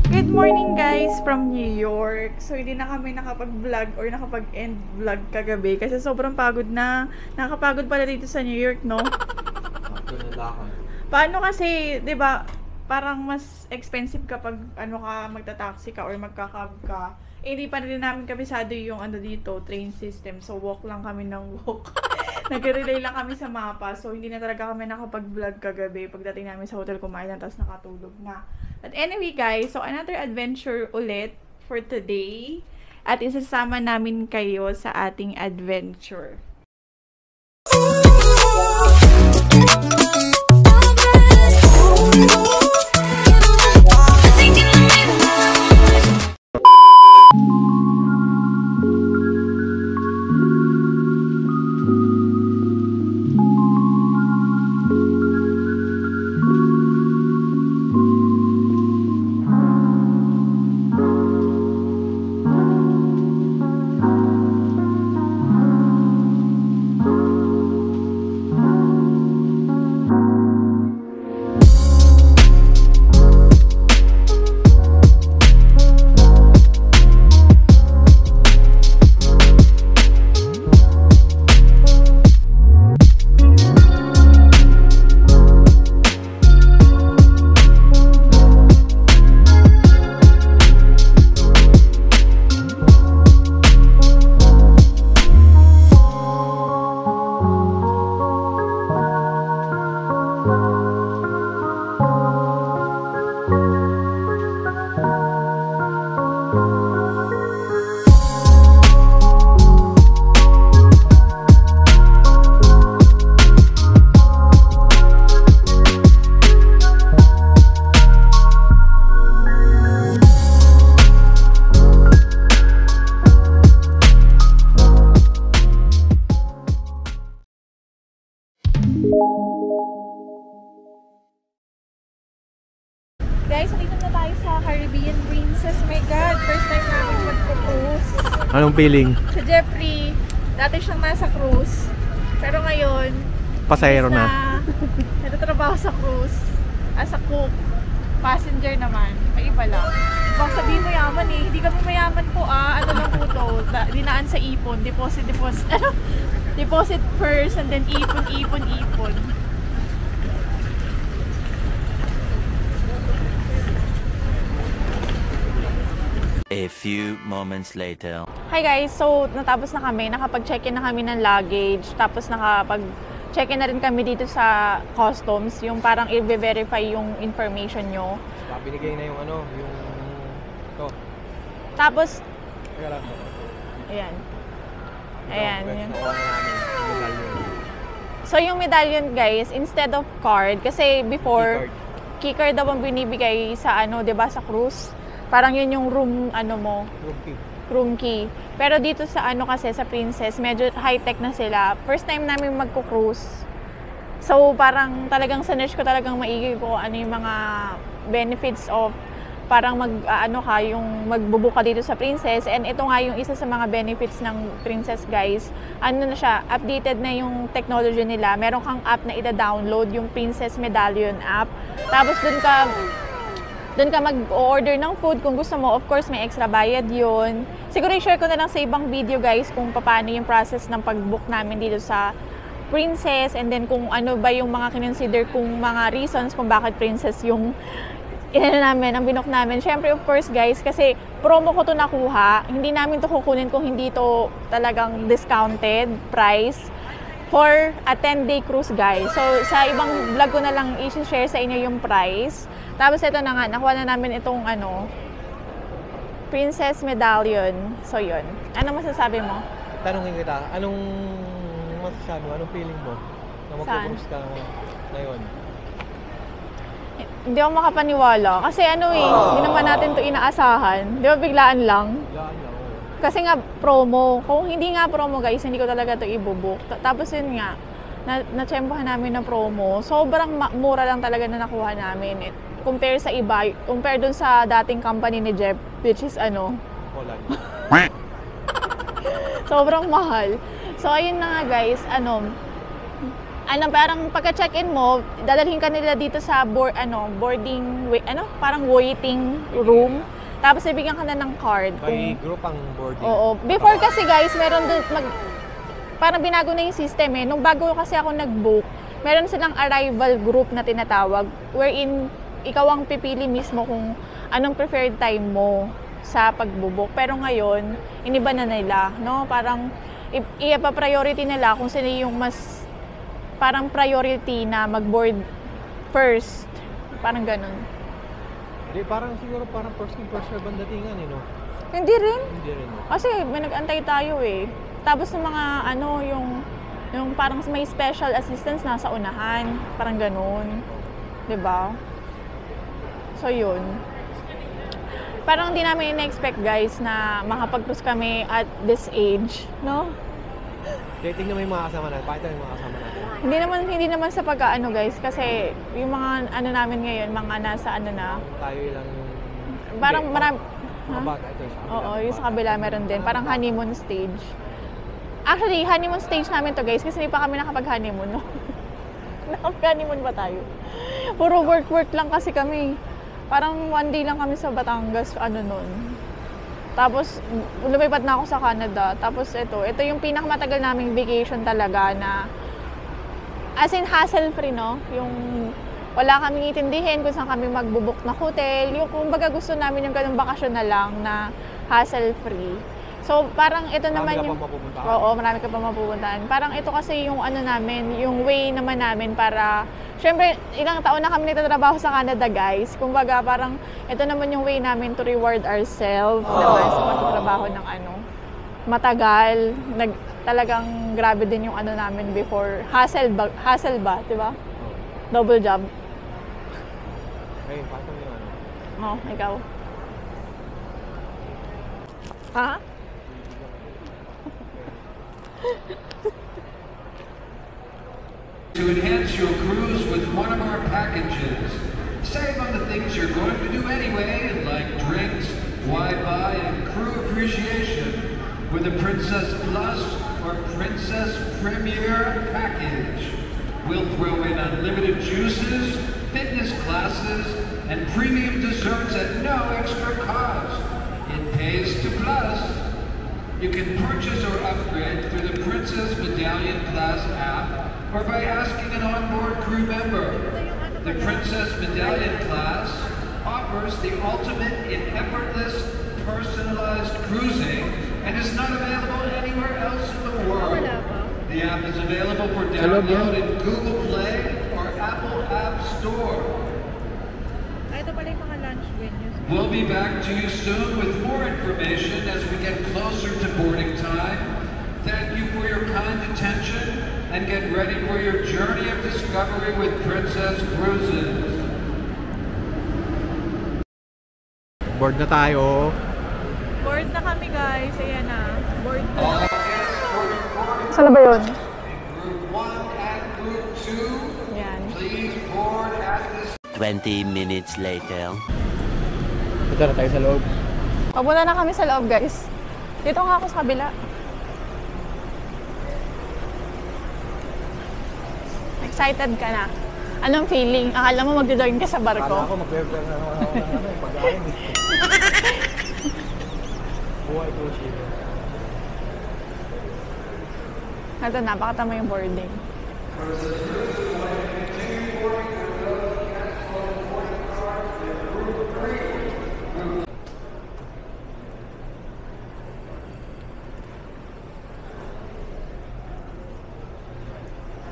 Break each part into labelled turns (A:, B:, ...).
A: Good morning guys from New York. So hindi na kami nakapag-vlog or nakapag-end vlog kagabi kasi sobrang pagod na. Nakakapagod pala dito sa New York, no? Paano kasi, 'di ba? Parang mas expensive kapag magta-taxi ka or magka-cab ka. Eh, hindi pa rin namin kabisado yung dito, train system. So walk lang kami ng walk. Nag-relay lang kami sa mapa. So hindi na talaga kami nakapag-vlog kagabi. Pagdating namin sa hotel, kumain na tapos nakatulog na. But anyway guys, so another adventure ulit for today. At isasama namin kayo sa ating adventure. Guys, dito na tayo sa Caribbean Princess. My God, first time namin magpo-cruise.
B: Anong feeling?
A: Si Jeffrey, dati siyang nasa cruise. Pero ngayon,
B: pasahero na.
A: Natatrabaho sa cruise. As a cook. Passenger naman. May iba lang. Baka sabihin mo yaman eh. Hindi kami mayaman po Ano lang po to. Dinaan sa ipon. Deposit. Deposit first and then ipon.
C: A few moments later.
A: Hi guys, so natapos na kami, nakapag-check-in na kami ng luggage, tapos nakapag-check-in na rin kami dito sa customs, yung parang i-verify yung information nyo.
B: Binigay na yung yung to.
A: Tapos,
B: Teka lang.
A: Ayan.
B: Nakuha na namin yung medallion.
A: So yung medallion guys, instead of card, kasi before, keycard daw ang binibigay sa 'di ba, sa cruise. Parang yun yung room room key. Pero dito sa kasi sa Princess, medyo high-tech na sila. First time namin magko-cruise. So parang talagang sinearch ko talagang maigi ko yung mga benefits of parang yung magbubook ka dito sa Princess. And ito nga yung isa sa mga benefits ng Princess guys. Na siya, updated na yung technology nila. Meron kang app na ida-download, yung Princess Medallion app. Tapos doon ka mag-order ng food kung gusto mo. Of course, may extra bayad yun. Siguro i-share ko na lang sa ibang video guys kung paano yung process ng pag-book namin dito sa Princess. And then kung ano ba yung mga kinonsider kung mga reasons kung bakit Princess yung ang binook namin. Siyempre, of course guys, kasi promo ko to nakuha. Hindi namin to kukunin kung hindi to talagang discounted price for a 10-day cruise guys. So sa ibang vlog ko na lang i-share sa inyo yung price. Tapos ito na nga, nakuha na namin itong Princess Medallion. So yun. Ano masasabi mo?
B: Tanungin kita, anong masasabi mo? Anong feeling mo na magpo-cruise ka ngayon?
A: Hindi ako makapaniwala. Kasi hindi naman natin to inaasahan. Di ba biglaan lang? Kasi nga promo. Kung hindi nga promo guys, hindi ko talaga to i-book. Tapos yun nga, na-tsempohan namin na promo. Sobrang mura lang talaga na nakuha namin. Compare sa iba, compare dun sa dating company ni Jeff, which is
B: Holland.
A: Sobrang mahal. So ayun na nga guys, parang pagka-check-in mo, dadalhin ka nila dito sa boarding, parang waiting room. Tapos bibigyan ka na ng card.
B: By group ang boarding.
A: Oo. Before kasi guys, meron doon, parang binago na yung system eh. Nung bago kasi ako nag-book, meron silang arrival group na tinatawag, wherein ikaw ang pipili mismo kung anong preferred time mo sa pagbubook. Pero ngayon, iniba na nila, no? Parang i-priority nila kung sino yung mas parang priority na mag-board first. Parang ganun.
B: Hindi, parang siguro parang first in first serve ang datingan eh, no?
A: Hindi rin.
B: Hindi rin, no?
A: Kasi may nag-antay tayo eh. Tapos ng mga yung parang may special assistance nasa unahan. Parang ganun. 'Di ba? So yun. Parang hindi namin in-expect guys na makapag-cruise kami at this age, no?
B: Tingnan mo yung mga kasama natin. Pakita mo yung mga kasama natin.
A: Hindi naman sa pag-ano guys, kasi yung mga ano namin ngayon, mga nasa ano na.
B: Tayo lang yung...
A: Parang marami...
B: Mga bata ito sa kabila.
A: Oo, yung sa kabila meron din. Parang honeymoon stage. Actually, honeymoon stage namin to guys, kasi hindi pa kami nakapag-honeymoon, no? Nakapag-honeymoon ba tayo? Puro work lang kasi kami. Parang one day lang kami sa Batangas, ano nun. Tapos, lumipat na ako sa Canada. Tapos ito yung pinakamatagal naming vacation talaga na as in hassle-free, no? Yung wala kaming itindihin kung saan kami magbubuk na hotel. Yung kumbaga gusto namin yung ganung bakasyon na lang na hassle-free. So, parang ito naman yung... Oo, marami ka pa mapupuntahan. Parang ito kasi yung ano namin, yung way naman namin para... Siyempre, ilang taon na kami nagtatrabaho sa Canada, guys. Kumbaga, parang ito naman yung way namin to reward ourselves, diba? Sa pagtatrabaho ng ano, matagal. Talagang grabe din yung ano namin before. Hassle ba, diba? Double job.
B: Hey, patong yung ano.
A: Oh, ikaw. Ha?
D: To enhance your cruise with one of our packages. Save on the things you're going to do anyway, like drinks, Wi-Fi, and crew appreciation with a Princess Plus or Princess Premier package. We'll throw in unlimited juices, fitness classes, and premium desserts at no extra cost. It pays to Plus. You can purchase or upgrade through the Princess Medallion Class app or by asking an onboard crew member. The Princess Medallion Class offers the ultimate in effortless, personalized cruising and is not available anywhere else in the world. The app is available for download in Google Play or Apple App Store.
A: Ito pala yung mga lunch venues.
D: We'll be back to you soon with more information as we get closer to boarding time. Thank you for your kind attention and get ready for your journey of discovery with Princess Cruises.
B: Board na tayo.
A: Board na kami guys, ayan na. Board na.
D: All guests for boarding
A: Saan ba yun?
D: Group 1 and Group 2,
A: Ayan.
D: please board at this
C: 20 minutes later.
B: Ito na tayo sa loob.
A: Papunta na kami sa loob guys. Dito nga ako sa kabila. Excited ka na? Anong feeling? Akala mo magdo-join ka sa barko?
B: Akala ko mag-beber na ako ng pagkain. Buhay ko siya.
A: Ito na, pakita mo yung boarding.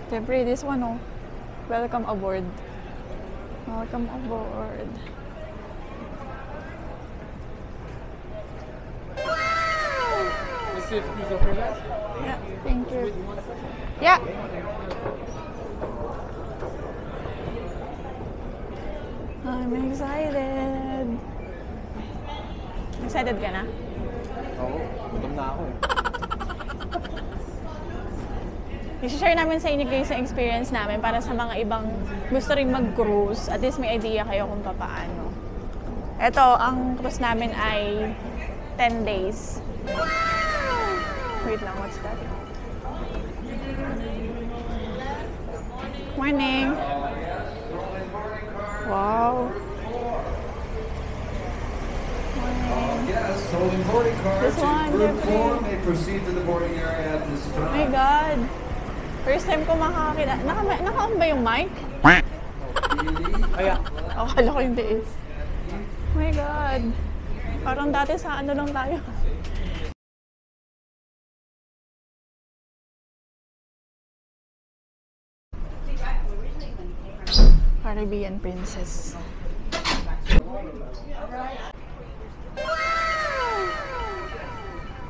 A: Siyempre, this one, oh. Welcome aboard. Welcome aboard. Yeah, thank you. Yeah. I'm excited. Excited ka na?
B: Oo, gutom na ako eh.
A: I-share namin sa inyo guys sa experience namin para sa mga ibang gusto rin mag-cruise. At least may idea kayo kung paano. Ito, ang cruise namin ay 10 days. Wait lang, what's that? Morning. Wow.
D: Yes, holding boarding cards
A: This one,
D: in group
A: Jeffrey.
D: 4 may proceed to the boarding area at this
A: Oh my
D: time.
A: God. First time ko makakakita. Naka-on ba yung mic?
B: Kaya,
A: Akala ko yung tiis. Oh my God. Parang dati sa ano lang tayo. Caribbean Princess.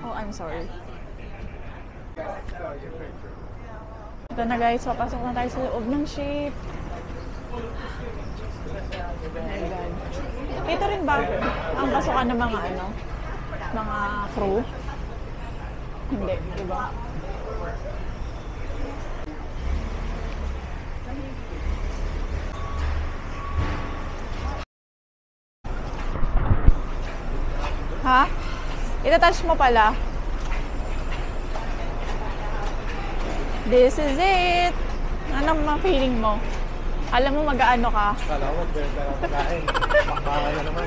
A: Oh, I'm sorry. Ito na guys, papasok na tayo sa loob ng ship. Oh my God. Ito rin ba ang pasukan ng mga ano? Mga crew? Hindi, iba. Ha? Itatouch mo pala. This is it! Anong mga feeling mo? Alam mo mag-aano ka?
B: kala ko, pwede ka lang pagkain. Bakbaka na naman.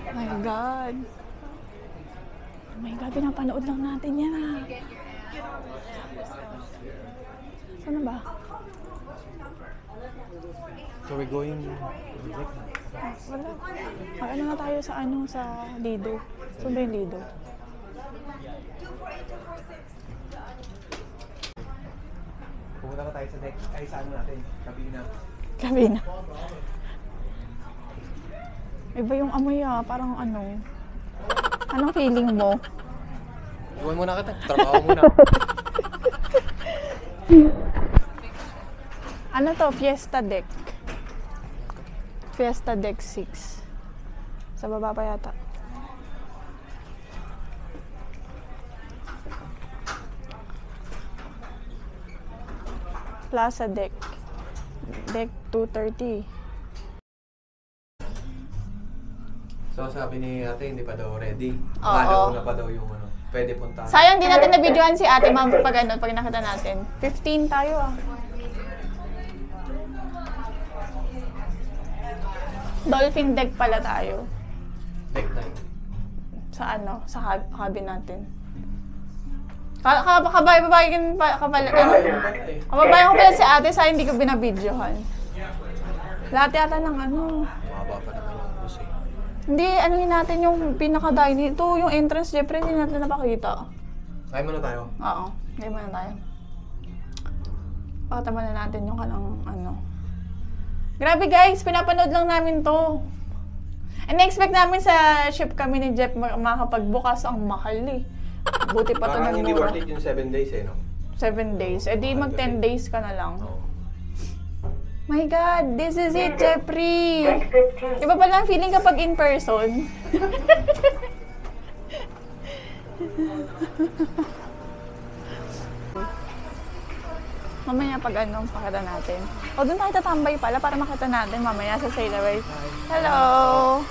A: Oh my God. Oh my God, pinapanood lang natin yan ah. Saan na ba?
B: So we're going...
A: Wala. Ano na tayo sa ano, sa Lido. Saan ba yung Lido?
B: Pumunta na tayo sa deck. Ay, sa ano natin? Kabina.
A: Kabina. Iba yung amoy ah, parang ano. Anong feeling mo?
B: Iwan muna kita. Trabaho muna.
A: Ano to? Fiesta Deck. Fiesta Deck 6. Sa baba pa yata. Plaza Deck. Deck 230.
B: So sabi ni ate, hindi pa daw ready.
A: Oo.
B: Akala ko na pa daw yung ano. Pwede punta.
A: Sayang di natin na-videohan si ate ma'am pag ano, pag nakita natin. 15 tayo ah. Dolphin deck pala tayo.
B: Deck time.
A: Sa ano, sa cabin natin. Kababayan ko pala si ate sa hindi ko binabidyohan. Lahat yata ng ano.
B: Mababa pa naman yung bus eh.
A: Hindi, ano yun natin yung pinaka-dining. Ito, yung entrance, Jeffrey, hindi natin napakita.
B: Kaya muna tayo.
A: Oo, hindi muna tayo. Pakita muna natin yung kanang ano. Grabe guys, pinapanood lang namin to. And na-expect namin sa ship kami ni Jeff makakapagbukas, ang mahal eh. Buti pa to
B: Parang hindi
A: nagmura.
B: worth it yung 7 days eh, no?
A: 7 days. Eh di mag 10 days ka na lang.
B: Oo.
A: My God, this is it, Jeffrey! Iba pala ang feeling kapag in person. Mamaya pag ano, pakita natin. O, doon tayo tatambay pala para makita natin mamaya sa Sail Away. Hello!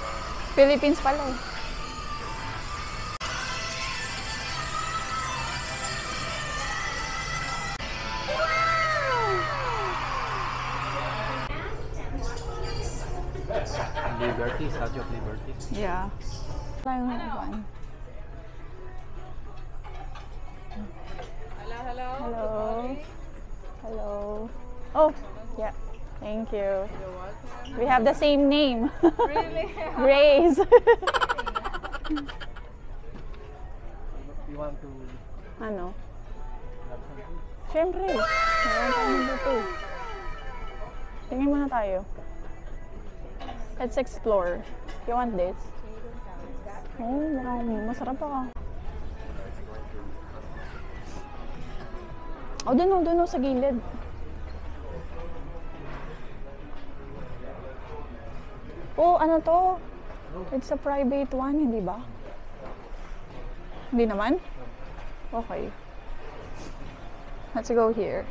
A: Philippines pala eh.
B: Liberty, Statue of Liberty.
A: Yeah. Tayo na one. Hello. Hello. Oh, yeah. Thank you. You're welcome. We have the same name. Really? Grace.
B: You want to...
A: Ano? Siyempre. Meron tayo dito. Tingin muna tayo. Let's explore. You want this? Oh, mukhang masarap pa. Oh, dun sa gilid. Oh, ano to? It's a private one, hindi ba? Hindi naman? Okay. Let's go here.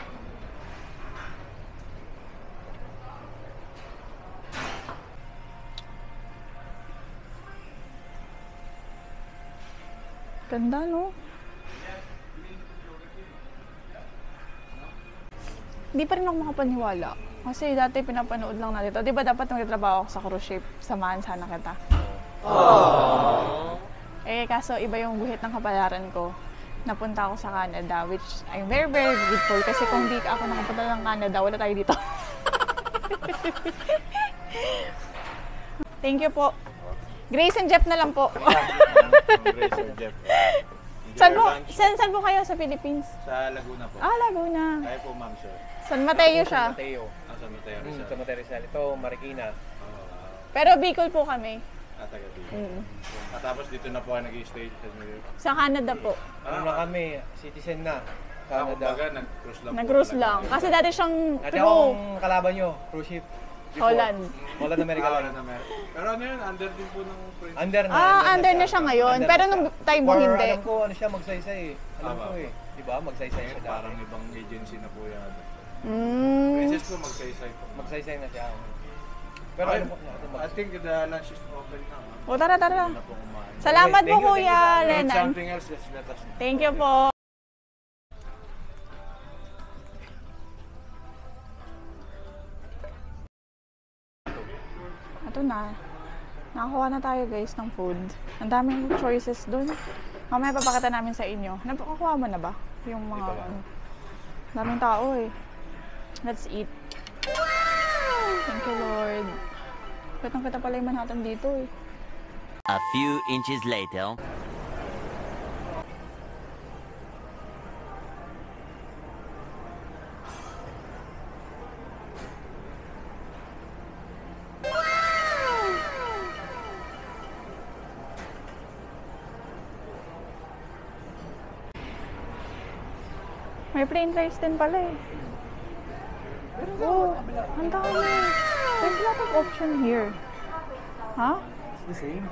A: Ganda, no? Di pa rin ako makapaniwala. Kasi dati pinapanood lang natin ito. Di ba dapat magtatrabaho ako sa cruise ship? Samahan sana kita. Aww. Eh, kaso iba yung guhit ng kapalaran ko. Napunta ako sa Canada, which I'm very, very grateful. Kasi kung di ako nakapunta ng Canada, wala tayo dito. Thank you po. Grace and Jeff na lang po.
E: Grace and Jeff.
A: Saan po kayo sa Philippines?
E: Sa Laguna po.
A: Ah, Laguna.
E: Tayo po, ma'am, sir.
A: San Mateo siya.
B: San Mateo.
E: Sa Mateo Rizal.
B: Sa Mateo Rizal. Ito, Marikina.
A: Pero Bicol po kami.
E: Taga dito. Tapos dito na po ako nag-i-stay sa New York.
A: Sa Canada po.
B: Ano na kami, citizen na.
E: Canada.
B: Canada.
E: Nag-cruise lang
A: Nag-cruise lang. Kasi dati siyang
B: Dati
A: crew.
B: akong kalaban nyo, cruise ship. Before.
A: Holland.
B: Holland America lang.
E: Pero ano yun, under din po ng Prince.
B: Under na.
A: Under na siya ngayon.
B: Under
A: Pero
B: na
A: nung
B: siya.
A: time mo
B: For
A: hindi.
B: alam ko, ano siya, magsaysay eh. Alam ko eh. Diba? Magsaysay siya dati.
E: Parang ibang agency na po yan.
A: Mm.
E: Princess po, magsaysay po.
B: Magsaysay na siya. Pero
E: Okay.
B: ano po natin
E: I think the lunch is open now.
A: O, tara.
E: Na po kumain.
A: Salamat
B: Okay,
A: po,
B: thank you,
A: Kuya
B: thank you.
A: Renan.
E: Something else, just let us know.
A: Thank you po. Ito na. Nakakuha na tayo guys ng food. Ang daming choices dun. Mamaya papakita namin sa inyo. Nakuha mo na ba? Yung mga ano. Daming tao eh. Let's eat. Thank you Lord. Kitang-kita pala yung Manhattan dito eh.
C: A few inches later.
A: May plain rice din pala eh. Oh, ang dami. There's a lot of option here. Huh?
B: It's the same.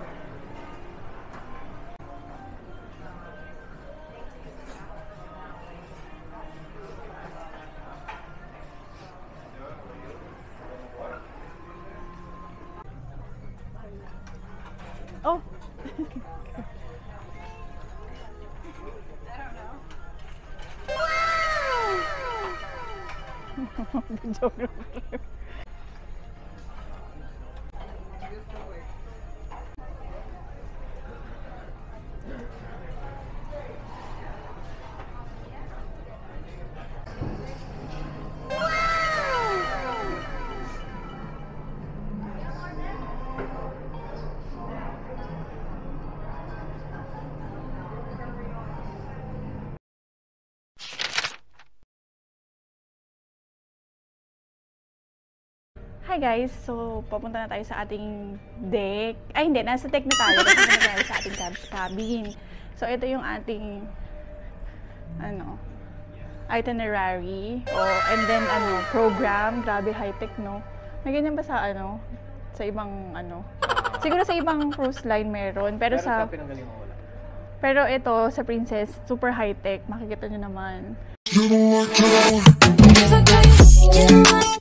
A: Oh. The geographer. Hi guys! So, papunta na tayo sa ating deck. Ay hindi, nasa deck na tayo. Papunta na tayo sa ating cabin. So, ito yung ating itinerary. And then, program. Grabe high-tech, no? May ganyan ba sa, sa ibang, siguro sa ibang cruise line meron. Pero sa
B: pinanggaling mo wala.
A: pero ito, sa Princess, super high-tech. Makikita nyo naman.
F: You know I